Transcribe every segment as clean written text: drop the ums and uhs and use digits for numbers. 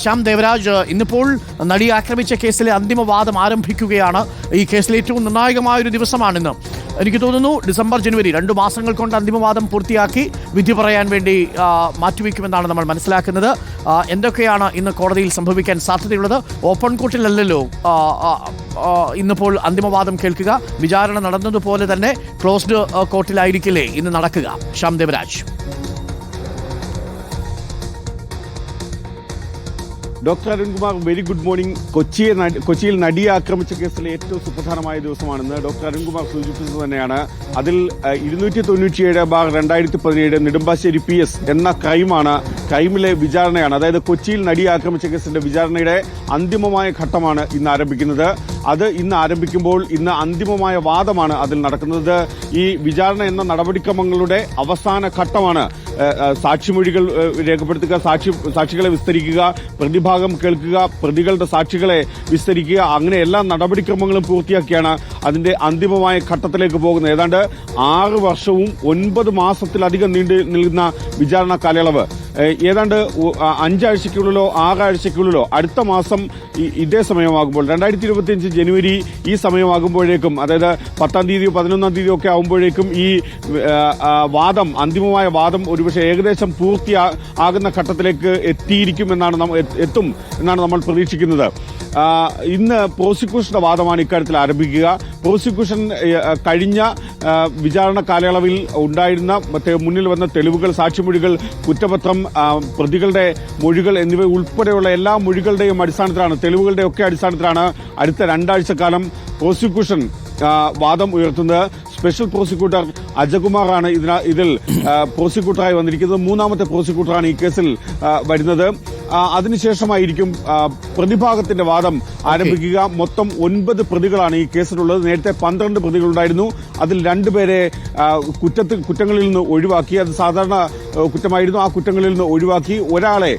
ശ്യാം ദേവരാജ്, ഇന്നിപ്പോൾ നടി ആക്രമിച്ച കേസിലെ അന്തിമവാദം ആരംഭിക്കുകയാണ്. ഈ കേസിലെ ഏറ്റവും നിർണായകമായൊരു ദിവസമാണിന്ന്. എനിക്ക് തോന്നുന്നു ഡിസംബർ ജനുവരി 2 മാസങ്ങൾ കൊണ്ട് അന്തിമവാദം പൂർത്തിയാക്കി വിധി പറയാൻ വേണ്ടി മാറ്റിവെക്കുമെന്നാണ് നമ്മൾ മനസ്സിലാക്കുന്നത്. എന്തൊക്കെയാണ് ഇന്ന് കോടതിയിൽ സംഭവിക്കാൻ സാധ്യതയുള്ളത്? ഓപ്പൺ കോർട്ടിലല്ലല്ലോ ഇന്നിപ്പോൾ അന്തിമവാദം കേൾക്കുക. വിചാരണ നടന്നതുപോലെ തന്നെ ക്ലോസ്ഡ് കോർട്ടിലായിരിക്കില്ലേ ഇന്ന് നടക്കുക? Shyam Devaraj. Doctor Arunkumar, very good morning. കൊച്ചിയിൽ നടിയെ ആക്രമിച്ച കേസിലെ ഏറ്റവും സുപ്രധാനമായ ദിവസമാണെന്ന് ഡോക്ടർ അരുൺകുമാർ സൂചിപ്പിച്ചത് തന്നെയാണ്. അതിൽ 297/2017 നെടുമ്പാശ്ശേരി PS എന്ന ക്രൈമിലെ വിചാരണയാണ്. അതായത് കൊച്ചിയിൽ നടിയെ ആക്രമിച്ച കേസിന്റെ വിചാരണയുടെ അന്തിമമായ ഘട്ടമാണ് ഇന്ന് ആരംഭിക്കുന്നത്. അത് ഇന്ന് ആരംഭിക്കുമ്പോൾ ഇന്ന് അന്തിമമായ വാദമാണ് അതിൽ നടക്കുന്നത്. ഈ വിചാരണ എന്ന നടപടിക്രമങ്ങളുടെ അവസാന ഘട്ടമാണ്. സാക്ഷിമൊഴികൾ രേഖപ്പെടുത്തുക, സാക്ഷികളെ വിസ്തരിക്കുക, പ്രതിഭാഗം കേൾക്കുക, പ്രതികളുടെ സാക്ഷികളെ വിസ്തരിക്കുക, അങ്ങനെ എല്ലാ നടപടിക്രമങ്ങളും പൂർത്തിയാക്കിയാണ് അതിന്റെ അന്തിമമായ ഘട്ടത്തിലേക്ക് പോകുന്നത്. ഏതാണ്ട് 6 വർഷവും 9 മാസത്തിലധികം നീണ്ടു നിൽക്കുന്ന വിചാരണ കാലയളവ്. ഏതാണ്ട് 5 ആഴ്ചയ്ക്കുള്ളിലോ 6 ആഴ്ചയ്ക്കുള്ളിലോ അടുത്ത മാസം ഇതേ സമയമാകുമ്പോൾ 2025 ജനുവരി ഈ സമയമാകുമ്പോഴേക്കും, അതായത് 10-ാം തീയതിയോ 11-ാം തീയതിയോ ഒക്കെ ആകുമ്പോഴേക്കും ഈ വാദം, അന്തിമമായ വാദം ഒരുപക്ഷെ ഏകദേശം പൂർത്തിയാകുന്ന ഘട്ടത്തിലേക്ക് എത്തും എന്നാണ് നമ്മൾ പ്രതീക്ഷിക്കുന്നത്. ഇന്ന് പ്രോസിക്യൂഷന്റെ വാദമാണ് ഇക്കാര്യത്തിൽ ആരംഭിക്കുക. പ്രോസിക്യൂഷൻ കഴിഞ്ഞ വിചാരണ കാലയളവിൽ ഉണ്ടായിരുന്ന മുന്നിൽ വന്ന തെളിവുകൾ, സാക്ഷിമൊഴികൾ, കുറ്റപത്രം, പ്രതികളുടെ മൊഴികൾ എന്നിവ ഉൾപ്പെടെയുള്ള എല്ലാ മൊഴികളുടെയും അടിസ്ഥാനത്തിലാണ്, തെളിവുകളുടെ ഒക്കെ അടിസ്ഥാനത്തിലാണ് അടുത്ത 2 ആഴ്ചക്കാലം പ്രോസിക്യൂഷൻ വാദം ഉയർത്തുന്നത്. സ്പെഷ്യൽ പ്രോസിക്യൂട്ടർ അജകുമാറാണ് ഇതിൽ പ്രോസിക്യൂട്ടറായി വന്നിരിക്കുന്നത്. 3ാമത്തെ പ്രോസിക്യൂട്ടറാണ് ഈ കേസിൽ വരുന്നത്. അതിനുശേഷമായിരിക്കും പ്രതിഭാഗത്തിന്റെ വാദം ആരംഭിക്കുക. മൊത്തം 9 പ്രതികളാണ് ഈ കേസിലുള്ളത്. നേരത്തെ 12 പ്രതികളുണ്ടായിരുന്നു. അതിൽ 2 പേരെ കുറ്റങ്ങളിൽ നിന്ന് ഒഴിവാക്കി. അത് സാധാരണ കുറ്റമായിരുന്നു. ആ കുറ്റങ്ങളിൽ നിന്ന് ഒഴിവാക്കി ഒരാളെ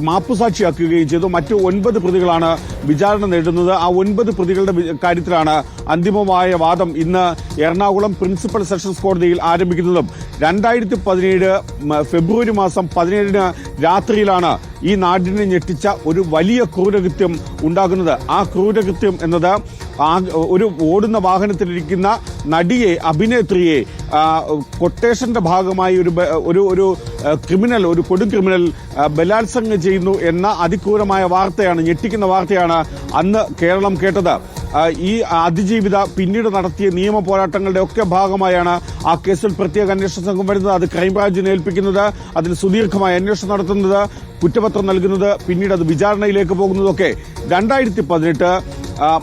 മാപ്പുസാക്ഷിയാക്കുകയും ചെയ്തു. മറ്റു 9 പ്രതികളാണ് വിചാരണ നേരിടുന്നത്. ആ 9 പ്രതികളുടെ കാര്യത്തിലാണ് അന്തിമമായ വാദം ഇന്ന് എറണാകുളം പ്രിൻസിപ്പൽ സെഷൻസ് കോടതിയിൽ ആരംഭിക്കുന്നതും. 2017 ഫെബ്രുവരി മാസം 17 രാത്രിയിലാണ് ഈ നാടിനെ ഞെട്ടിച്ച ഒരു വലിയ ക്രൂരകൃത്യം ഉണ്ടാകുന്നത്. ആ ക്രൂരകൃത്യം എന്നത് ഒരു ഓടുന്ന വാഹനത്തിലിരിക്കുന്ന നടിയെ, അഭിനേത്രിയെ കൊട്ടേഷന്റെ ഭാഗമായി ഒരു ക്രിമിനൽ, ഒരു കൊടും ക്രിമിനൽ ബലാത്സംഗം ചെയ്യുന്നു എന്ന അതിക്രൂരമായ വാർത്തയാണ്, ഞെട്ടിക്കുന്ന വാർത്തയാണ് അന്ന് കേരളം കേട്ടത്. ഈ അതിജീവിത പിന്നീട് നടത്തിയ നിയമ പോരാട്ടങ്ങളുടെ ഒക്കെ ഭാഗമായാണ് ആ കേസിൽ പ്രത്യേക അന്വേഷണ സംഘം വരുന്നത്. അത് ക്രൈംബ്രാഞ്ചിനെ ഏൽപ്പിക്കുന്നത്, അതിൽ സുദീർഘമായ അന്വേഷണം നടത്തുന്നത്, കുറ്റപത്രം നൽകുന്നത്, പിന്നീട് അത് വിചാരണയിലേക്ക് പോകുന്നതൊക്കെ 2018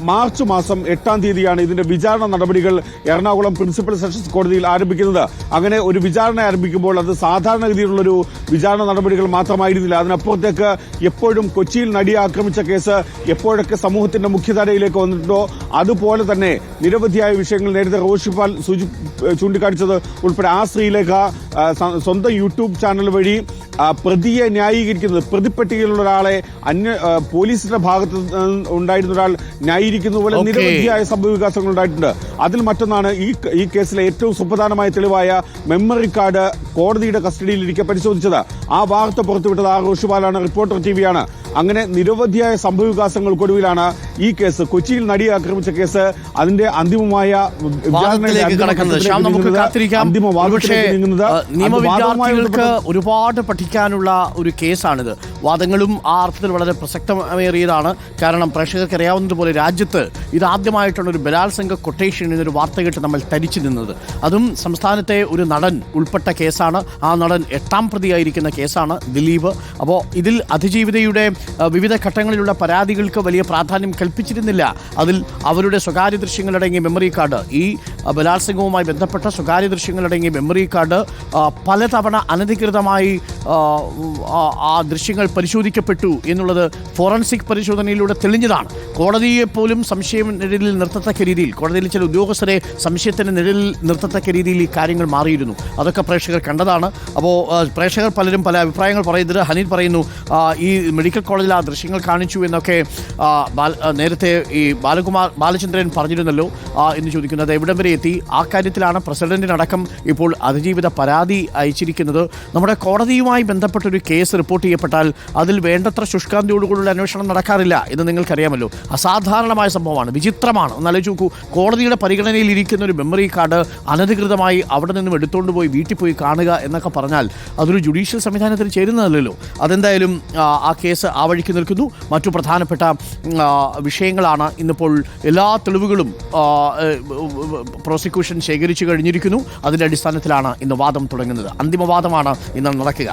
മാർച്ച് മാസം 8-ാം തീയതിയാണ് ഇതിന്റെ വിചാരണ നടപടികൾ എറണാകുളം പ്രിൻസിപ്പൽ സെഷൻസ് കോടതിയിൽ ആരംഭിക്കുന്നത്. അങ്ങനെ ഒരു വിചാരണ ആരംഭിക്കുമ്പോൾ അത് സാധാരണഗതിയിലുള്ളൊരു വിചാരണ നടപടികൾ മാത്രമായിരുന്നില്ല. അതിനപ്പുറത്തേക്ക് എപ്പോഴും കൊച്ചിയിൽ നടിയെ ആക്രമിച്ച കേസ് എപ്പോഴൊക്കെ സമൂഹത്തിന്റെ മുഖ്യധാരയിലേക്ക് വന്നിട്ടുണ്ടോ അതുപോലെ തന്നെ നിരവധിയായ വിഷയങ്ങൾ നേരത്തെ റോഷിപ്പാൽ ചൂണ്ടിക്കാണിച്ചത് ഉൾപ്പെടെ ആ ശ്രീലേഖ സ്വന്തം യൂട്യൂബ് ചാനൽ വഴി പ്രതിയെ ന്യായീകരിക്കുന്നത്, പ്രതിപ്പട്ടികയിലുള്ള ഒരാളെ പോലീസിന്റെ ഭാഗത്ത് ഉണ്ടായിരുന്ന ഒരാൾ ന്യായീകരിക്കുന്ന പോലെ നിരവധിയായ സംഭവവികാസങ്ങൾ ഉണ്ടായിട്ടുണ്ട്. അതിൽ മറ്റൊന്നാണ് ഈ കേസിലെ ഏറ്റവും സുപ്രധാനമായ തെളിവായ മെമ്മറി കാർഡ് കോടതിയുടെ കസ്റ്റഡിയിലിരിക്കെ പരിശോധിച്ചത്. ആ വാർത്ത പുറത്തുവിട്ടത് റോഷിപാലാണ്, റിപ്പോർട്ടർ ടിവിയാണ്. അങ്ങനെ നിരവധിയായ സംഭവവികാസങ്ങൾക്കൊടുവിലാണ് ഈ കേസ്, കൊച്ചിയിൽ നടിയെ ആക്രമിച്ച കേസ്, അതിന്റെ അന്തിമമായ നിയമവിദ്യാർത്ഥികൾക്ക് ഒരുപാട് പഠിക്കാനുള്ള ഒരു കേസാണിത്. വാദങ്ങളും ആ അർത്ഥത്തിൽ വളരെ പ്രസക്തമേറിയതാണ്. കാരണം പ്രേക്ഷകർക്ക് അറിയാവുന്നതുപോലെ രാജ്യത്ത് ഇതാദ്യമായിട്ടാണ് ഒരു ബലാത്സംഗ കൊട്ടേഷൻ എന്നൊരു വാർത്ത കേട്ട് നമ്മൾ തരിച്ചു നിന്നത്. അതും സംസ്ഥാനത്തെ ഒരു നടൻ ഉൾപ്പെട്ട കേസാണ്. ആ നടൻ 8ാം പ്രതിയായിരിക്കുന്ന കേസാണ്, ദിലീപ്. അപ്പോൾ ഇതിൽ അതിജീവിതയുടെ വിവിധ ഘട്ടങ്ങളിലുള്ള പരാതികൾക്ക് വലിയ പ്രാധാന്യം കൽപ്പിച്ചിരുന്നില്ല. അതിൽ അവരുടെ സ്വകാര്യ ദൃശ്യങ്ങളടങ്ങിയ മെമ്മറി കാർഡ്, ഈ ബലാത്സംഗവുമായി ബന്ധപ്പെട്ട സ്വകാര്യ ദൃശ്യങ്ങളടങ്ങിയ മെമ്മറി കാർഡ് പലതവണ അനധികൃതമായി ആ ദൃശ്യങ്ങൾ പരിശോധിക്കപ്പെട്ടു എന്നുള്ളത് ഫോറൻസിക് പരിശോധനയിലൂടെ തെളിഞ്ഞതാണ്. കോടതിയെപ്പോലും സംശയം നിഴലിൽ നിർത്തത്തക്ക രീതിയിൽ, കോടതിയിലെ ചില ഉദ്യോഗസ്ഥരെ സംശയത്തിന് നിഴലിൽ നിർത്തത്തക്ക രീതിയിൽ ഈ കാര്യങ്ങൾ മാറിയിരുന്നു. അതൊക്കെ പ്രേക്ഷകർ കണ്ടതാണ്. അപ്പോൾ പ്രേക്ഷകർ പലരും പല അഭിപ്രായങ്ങൾ പറയുന്നത്, ഹനീൻ പറയുന്നു ഈ മെഡിക്കൽ കോളേജിൽ ആ ദൃശ്യങ്ങൾ കാണിച്ചു എന്നൊക്കെ നേരത്തെ ഈ ബാലചന്ദ്രൻ പറഞ്ഞിരുന്നല്ലോ എന്ന് ചോദിക്കുന്നത്. എവിടം വരെ എത്തി. ആ കാര്യത്തിലാണ് പ്രസിഡന്റിനടക്കം ഇപ്പോൾ അതിജീവിത പരാതി അയച്ചിരിക്കുന്നത്. നമ്മുടെ കോടതിയുമായി ബന്ധപ്പെട്ടൊരു കേസ് റിപ്പോർട്ട് ചെയ്യപ്പെട്ടാൽ അതിൽ വേണ്ടത്ര ശുഷ്കാന്തിയോടുകൂടിയുള്ള അന്വേഷണം നടക്കാറില്ല എന്ന് നിങ്ങൾക്കറിയാമല്ലോ. അസാധാരണമായ സംഭവമാണ്, വിചിത്രമാണ്. എന്നാലോചിച്ച് നോക്കൂ, കോടതിയുടെ പരിഗണനയിൽ ഇരിക്കുന്ന ഒരു മെമ്മറി കാർഡ് അനധികൃതമായി അവിടെ നിന്നും എടുത്തുകൊണ്ട് പോയി വീട്ടിൽ പോയി കാണുക എന്നൊക്കെ പറഞ്ഞാൽ അതൊരു ജുഡീഷ്യൽ സംവിധാനത്തിൽ ചേരുന്നതല്ലല്ലോ. അതെന്തായാലും ആ കേസ് ആ വഴിക്ക് നിൽക്കുന്നു. മറ്റു പ്രധാനപ്പെട്ട വിഷയങ്ങളാണ് ഇന്നിപ്പോൾ എല്ലാ തെളിവുകളും പ്രോസിക്യൂഷൻ ശേഖരിച്ചു കഴിഞ്ഞിരിക്കുന്നു. അതിൻ്റെ അടിസ്ഥാനത്തിലാണ് ഇന്ന് വാദം തുടങ്ങുന്നത്. അന്തിമവാദമാണ് ഇന്ന് നടക്കുക.